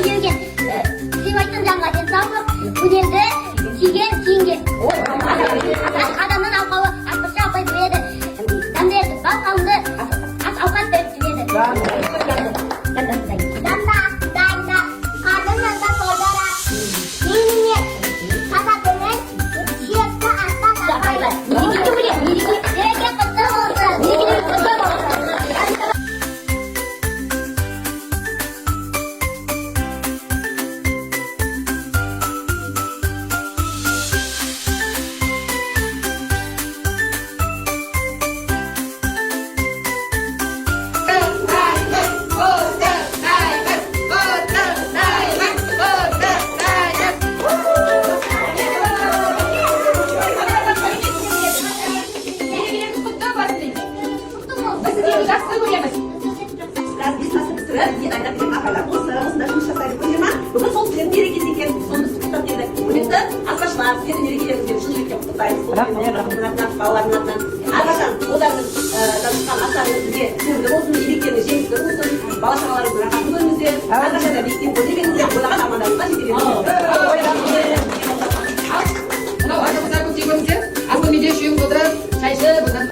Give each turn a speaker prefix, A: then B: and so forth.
A: келген сыйлайтын жанға денсаулық, өнерді сүйген киінген. Адамның алқауы артықша апай біледі. Дәмдерді, бал қауынды, ауқат беріп жүреді. Данда, дайында, қадының да содара. Меніне сататының сүйекті астан сақайлар. Мереке біле, мереке құтты болсын. Мерекелер құтты болсын.
B: Бүгін сол сіздердің мерекесі екен, соны құттықтап деді. Құрметті асқашылар, сіздердің мерекелеріңізбен шын жүректен құттықтаймыз. Балалардың атынан әрқашан олардың жазысқан астарыңыз бізге сүйімді болсын, еңбектеріңіз жемісті болсын, бала шағаларыңыздың рахатын көріңіздер, әрқашан да биіктен көтеріңіздер, ойлаған амандарыңызға жете беріңіздер.
C: мынау ата қыздар көптен көріңіздер. Аз бөлмеде үшеуің отырып, шай ішіп,